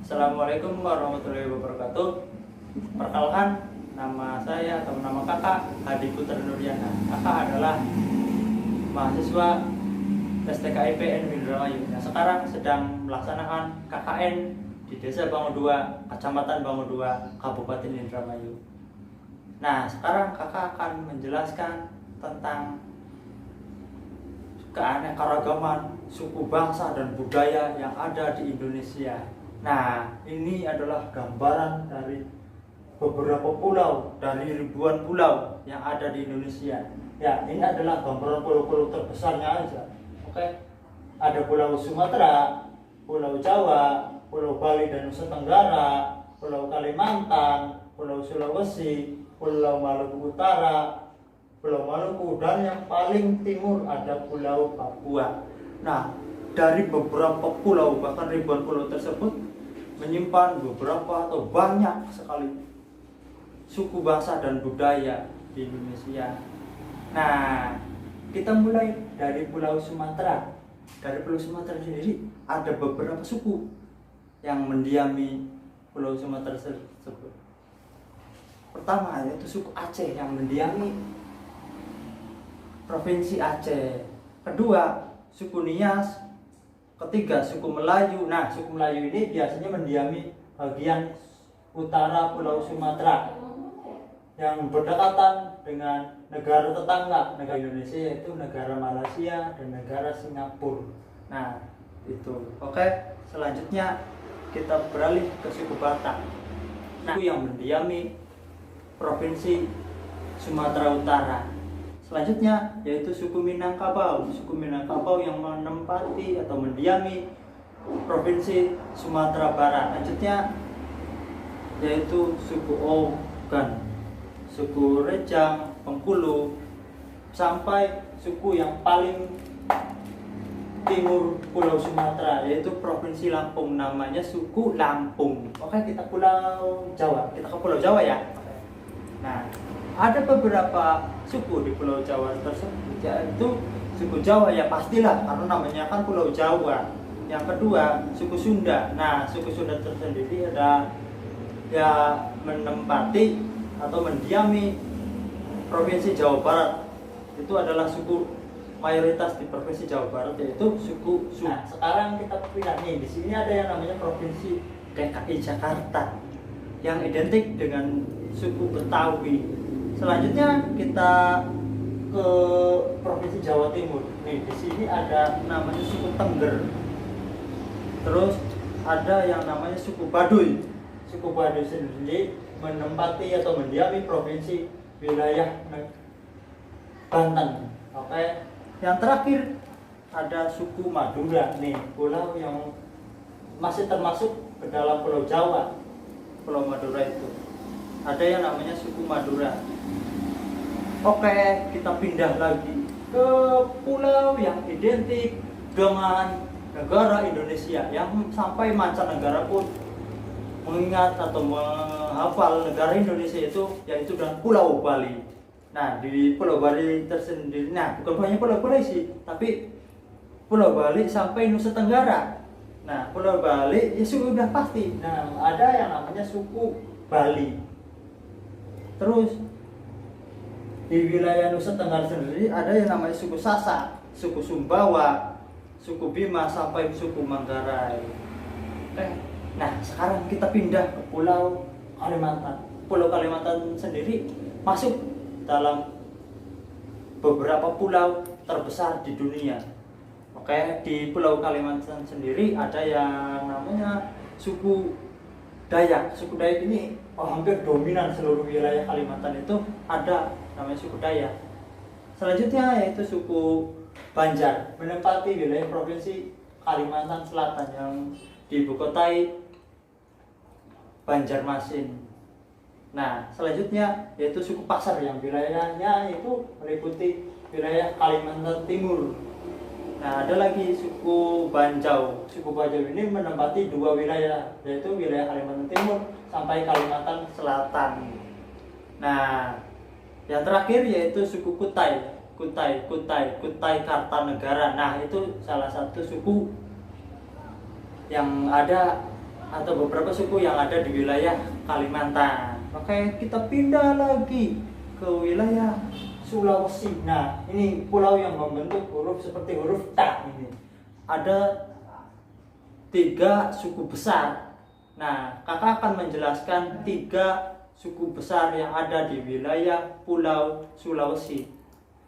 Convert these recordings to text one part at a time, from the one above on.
Assalamualaikum warahmatullahi wabarakatuh. Perkenalkan, nama saya atau nama kakak Hadi Putra Nuriana. Kakak adalah mahasiswa STKIPN Indramayu. Nah, sekarang sedang melaksanakan KKN di Desa Bangun 2, Kecamatan Bangun 2, Kabupaten Indramayu. Nah, sekarang kakak akan menjelaskan tentang keanekaragaman suku bangsa dan budaya yang ada di Indonesia. Nah, ini adalah gambaran dari beberapa pulau, dari ribuan pulau yang ada di Indonesia. Ya, ini adalah gambaran pulau-pulau terbesarnya aja. Oke. Ada Pulau Sumatera, Pulau Jawa, Pulau Bali dan Nusa Tenggara, Pulau Kalimantan, Pulau Sulawesi, Pulau Maluku Utara, Pulau Maluku, dan yang paling timur ada Pulau Papua. Nah, dari beberapa pulau, bahkan ribuan pulau tersebut menyimpan beberapa atau banyak sekali suku bangsa dan budaya di Indonesia. Nah, kita mulai dari Pulau Sumatera. Dari Pulau Sumatera sendiri ada beberapa suku yang mendiami Pulau Sumatera tersebut. Pertama yaitu suku Aceh yang mendiami Provinsi Aceh. Kedua, suku Nias. Ketiga, suku Melayu. Nah, suku Melayu ini biasanya mendiami bagian utara Pulau Sumatera yang berdekatan dengan negara tetangga negara Indonesia, yaitu negara Malaysia dan negara Singapura. Nah, itu. Oke, selanjutnya kita beralih ke suku Batak. Nah, yang mendiami Provinsi Sumatera Utara. Selanjutnya yaitu suku Minangkabau. Suku Minangkabau yang menempati atau mendiami Provinsi Sumatera Barat. Lanjutnya yaitu suku Ogan, suku Rejang, Bengkulu, sampai suku yang paling timur Pulau Sumatera yaitu Provinsi Lampung, namanya suku Lampung. Oke, kita Pulau Jawa. Kita ke Pulau Jawa ya. Nah, ada beberapa suku di Pulau Jawa tersebut, yaitu suku Jawa ya pastilah karena namanya kan Pulau Jawa. Yang kedua, suku Sunda. Nah, suku Sunda tersendiri ada ya menempati atau mendiami Provinsi Jawa Barat. Itu adalah suku mayoritas di Provinsi Jawa Barat, yaitu suku Sunda. Nah, sekarang kita pindah nih, di sini ada yang namanya Provinsi DKI Jakarta yang identik dengan suku Betawi. Selanjutnya kita ke Provinsi Jawa Timur. Nih, di sini ada namanya suku Tengger. Terus ada yang namanya suku Baduy. Suku Baduy sendiri menempati atau mendiami provinsi wilayah Banten. Oke. Yang terakhir ada suku Madura. Nih, pulau yang masih termasuk ke dalam Pulau Jawa. Pulau Madura itu ada yang namanya suku Madura. Oke, kita pindah lagi ke pulau yang identik dengan negara Indonesia, yang sampai mancanegara pun mengingat atau menghafal negara Indonesia itu, yaitu dan Pulau Bali. Nah, di Pulau Bali tersendiri, nah bukan hanya Pulau Bali sih, tapi Pulau Bali sampai Nusa Tenggara. Nah, Pulau Bali ya sudah pasti. Nah, ada yang namanya suku Bali. Terus di wilayah Nusa Tenggara sendiri ada yang namanya suku Sasak, suku Sumbawa, suku Bima sampai suku Manggarai. Nah, sekarang kita pindah ke Pulau Kalimantan. Pulau Kalimantan sendiri masuk dalam beberapa pulau terbesar di dunia. Oke, di Pulau Kalimantan sendiri ada yang namanya suku Dayak. Suku Dayak ini hampir dominan seluruh wilayah Kalimantan, itu ada namanya suku Dayak. Selanjutnya yaitu suku Banjar, menempati wilayah Provinsi Kalimantan Selatan yang diibukotai Banjarmasin. Nah, selanjutnya yaitu suku Pasar yang wilayahnya itu meliputi wilayah Kalimantan Timur. Nah, ada lagi suku Banjau. Suku Banjau ini menempati dua wilayah, yaitu wilayah Kalimantan Timur sampai Kalimantan Selatan. Nah, yang terakhir yaitu suku Kutai. Kutai Kartanegara. Nah, itu salah satu suku yang ada atau beberapa suku yang ada di wilayah Kalimantan. Oke, kita pindah lagi ke wilayah Sulawesi. Nah, ini pulau yang membentuk huruf seperti huruf T ini. Ada 3 suku besar. Nah, kakak akan menjelaskan 3 suku besar yang ada di wilayah Pulau Sulawesi,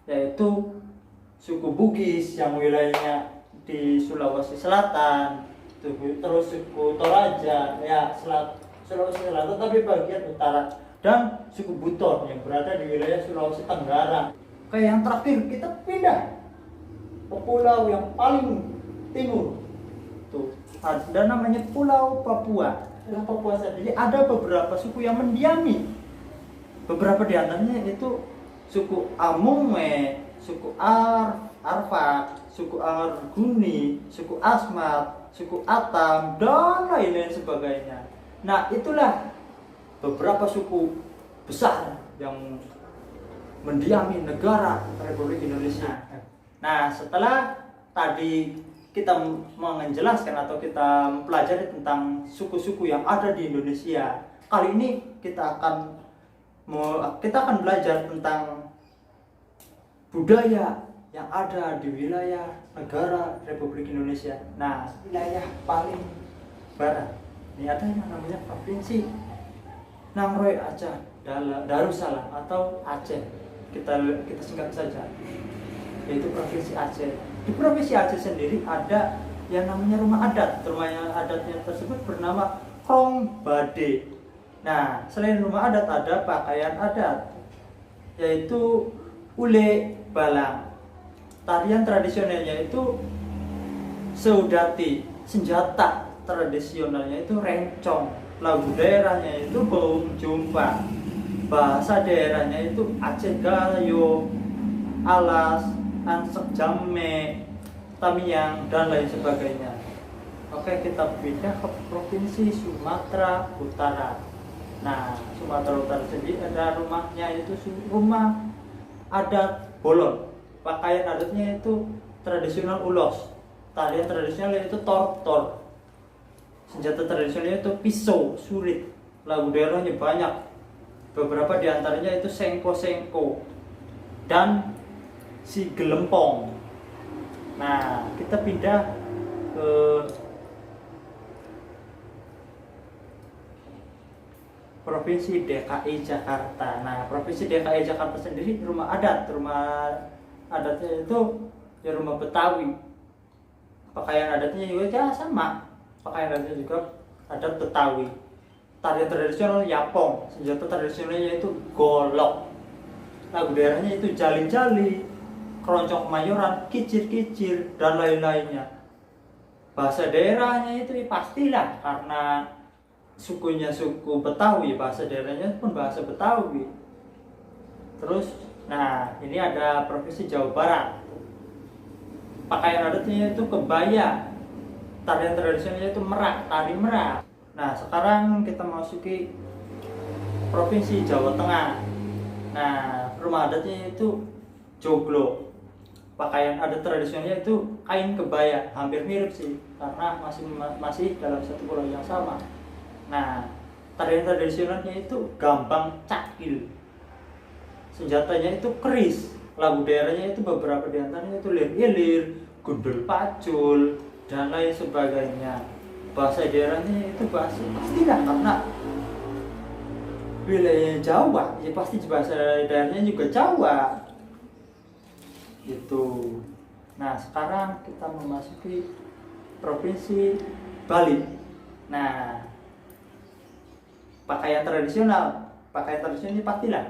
yaitu suku Bugis yang wilayahnya di Sulawesi Selatan, terus suku Toraja ya Sulawesi Selatan tapi bagian utara, dan suku Buton yang berada di wilayah Sulawesi Tenggara. Oke, yang terakhir kita pindah ke pulau yang paling timur. Tuh, ada namanya Pulau Papua. Pulau Papua sendiri ada beberapa suku yang mendiami. Beberapa di antaranya itu suku Amume, suku Arfak, suku Arguni, suku Asmat, suku Atam, dan lain-lain sebagainya. Nah, itulah beberapa suku besar yang mendiami negara Republik Indonesia. Nah, setelah tadi kita menjelaskan atau kita mempelajari tentang suku-suku yang ada di Indonesia, kali ini kita akan belajar tentang budaya yang ada di wilayah negara Republik Indonesia. Nah, wilayah paling barat ini ada yang namanya Provinsi Nangroe Aceh Darussalam atau Aceh. Kita singkat saja, yaitu Provinsi Aceh. Di Provinsi Aceh sendiri ada yang namanya rumah adat. Rumah adatnya tersebut bernama Krong Bade. Nah, selain rumah adat ada pakaian adat, yaitu ule balang. Tarian tradisionalnya itu seudati, senjata tradisionalnya itu rencong, lagu daerahnya itu baum jumpa, bahasa daerahnya itu Aceh Gayo, Alas, Ansek Jamme, Tamiang, dan lain sebagainya. Oke, kita pindah ke Provinsi Sumatera Utara. Nah, Sumatera Utara sendiri ada rumahnya itu rumah adat Bolon. Pakaian adatnya itu tradisional ulos. Tarian tradisionalnya itu tortor. Senjata tradisionalnya itu pisau, surit. Lagu daerahnya banyak. Beberapa diantaranya itu sengko-sengko dan si gelempong. Nah, kita pindah ke Provinsi DKI Jakarta. Nah, Provinsi DKI Jakarta sendiri rumah adatnya itu ya rumah Betawi. Pakaian adatnya juga ya sama. Pakaian adatnya juga adat Betawi. Tarian tradisional Yapong, senjata tradisionalnya itu golok. Lagu daerahnya itu jali-jali, keroncong kemayoran, kicir-kicir, dan lain-lainnya. Bahasa daerahnya itu pastilah karena sukunya suku Betawi, bahasa daerahnya pun bahasa Betawi. Terus, nah ini ada Provinsi Jawa Barat. Pakaian adatnya itu kebaya, tarian tradisionalnya itu merak, tari merak. Nah, sekarang kita masuki Provinsi Jawa Tengah. Nah, rumah adatnya itu joglo. Pakaian adat tradisionalnya itu kain kebaya, hampir mirip sih, karena masih dalam satu pulau yang sama. Nah, tarian tradisionalnya itu gambang cakil. Senjatanya itu keris. Lagu daerahnya itu beberapa diantaranya itu lir-ilir, gundul pacul, dan lain sebagainya. Bahasa daerahnya itu pastilah karena wilayah Jawa, ya pasti bahasa daerahnya juga Jawa. Gitu. Nah, sekarang kita memasuki Provinsi Bali. Nah, pakaian tradisional ini pastilah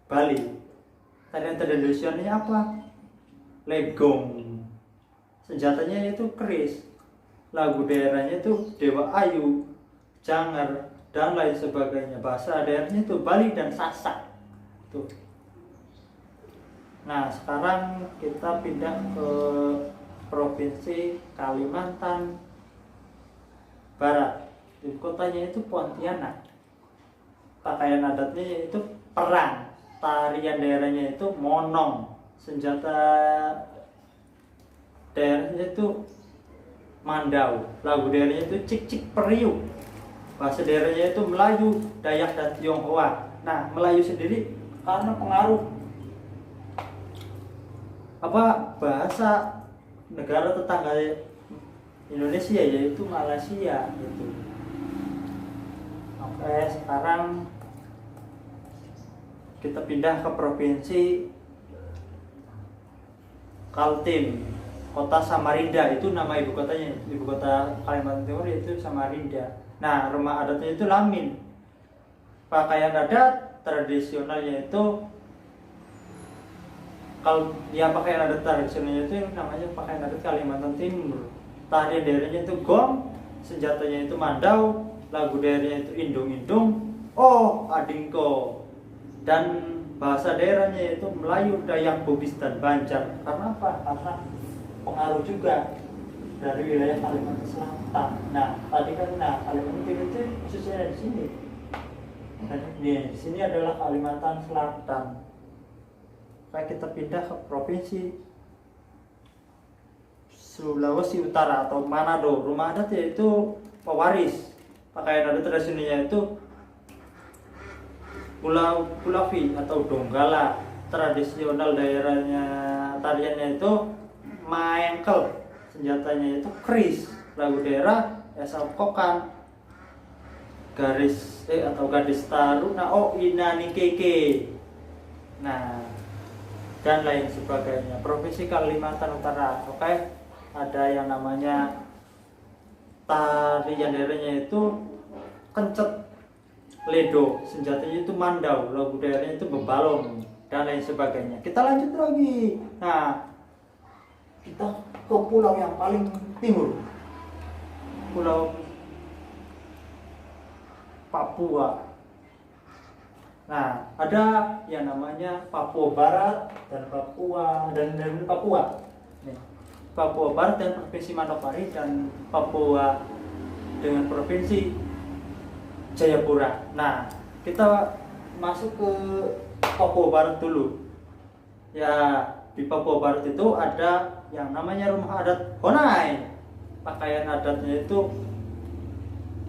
Bali. Tarian tradisionalnya apa? Legong. Senjatanya itu keris. Lagu daerahnya itu Dewa Ayu, Janger, dan lain sebagainya. Bahasa daerahnya itu Bali dan Sasak. Tuh. Nah, sekarang kita pindah ke Provinsi Kalimantan Barat. Ibu kotanya itu Pontianak. Pakaian adatnya itu perang. Tarian daerahnya itu monong. Senjata daerahnya itu Mandau. Lagu daerahnya itu Cik Cik Periuk. Bahasa daerahnya itu Melayu, Dayak dan Tionghoa. Nah, Melayu sendiri karena pengaruh bahasa negara tetangga Indonesia, yaitu Malaysia gitu. Oke, sekarang kita pindah ke provinsi Kaltim, kota Samarinda. Itu nama ibu kotanya, ibu kota Kalimantan Timur itu Samarinda. Nah, rumah adatnya itu Lamin. Pakaian adat tradisionalnya itu pakaian adat tradisionalnya itu namanya pakaian adat Kalimantan Timur. Tarian daerahnya itu gong, senjatanya itu mandau, lagu daerahnya itu indung-indung, oh adingko. Dan bahasa daerahnya itu Melayu, Dayak, Bugis dan Banjar. Karena apa? Karena pengaruh juga dari wilayah Kalimantan Selatan. Nah, tadi kan Kalimantan Timur itu khususnya di sini. Dan di sini adalah Kalimantan Selatan. Kayak kita pindah ke provinsi Sulawesi Utara atau Manado. Rumah adat yaitu pewaris. Pakaian adat tradisionalnya itu Kulafi atau Donggala. Tradisional daerahnya tariannya itu Maengkel. Senjatanya itu keris. Lagu daerah Esakokan. Gadis Taruna Inani Keke. Nah, dan lain sebagainya. Provinsi Kalimantan Utara. Oke, ada yang namanya tarian daerahnya itu Kencet Ledo, senjatanya itu mandau, lagu daerahnya itu bebalong dan lain sebagainya. Kita lanjut lagi. Nah, kita ke pulau yang paling timur, Pulau Papua. Nah, ada yang namanya Papua Barat dan Papua. Nih, Papua Barat dan Provinsi Manokwari, dan Papua dengan Provinsi Jayapura. Nah, kita masuk ke Papua Barat dulu. Ya, di Papua Barat itu ada yang namanya rumah adat Honai. Pakaian adatnya itu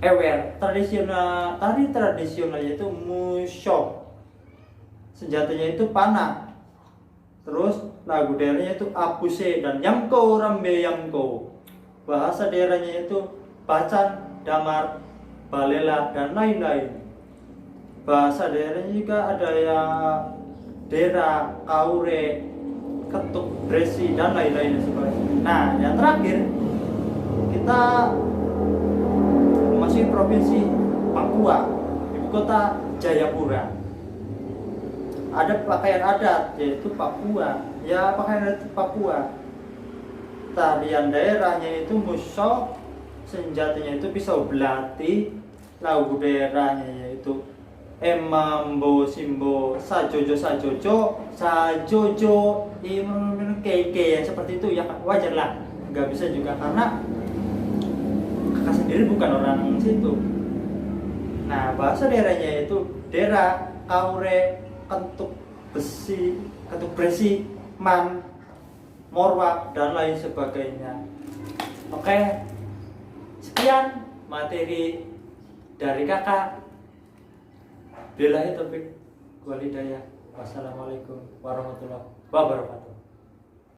ewer. Tari tradisionalnya itu musyok. Senjatanya itu panah. Terus lagu daerahnya itu apuse dan yamko rambe yamko. Bahasa daerahnya itu bacan, damar, balela dan lain-lain. Bahasa daerahnya juga ada yang dera, kaure, ketuk, bresi dan lain-lain sebagainya. Nah, yang terakhir kita masih provinsi Papua, ibu kota Jayapura. Ada pakaian adat yaitu Papua. Ya, pakaian adat Papua. Tarian daerahnya itu musyok, senjatanya itu pisau belati, lagu daerahnya yaitu Emambo Simbo Sajojo Keke, ya seperti itu ya, wajar lah. Nggak bisa juga karena kakak sendiri bukan orang situ. Nah, bahasa daerahnya itu dera, kaure, ketuk bresi, man, morwak dan lain sebagainya. Oke, sekian materi dari kakak. Billahi taufik wal hidayah. Wassalamualaikum warahmatullahi wabarakatuh.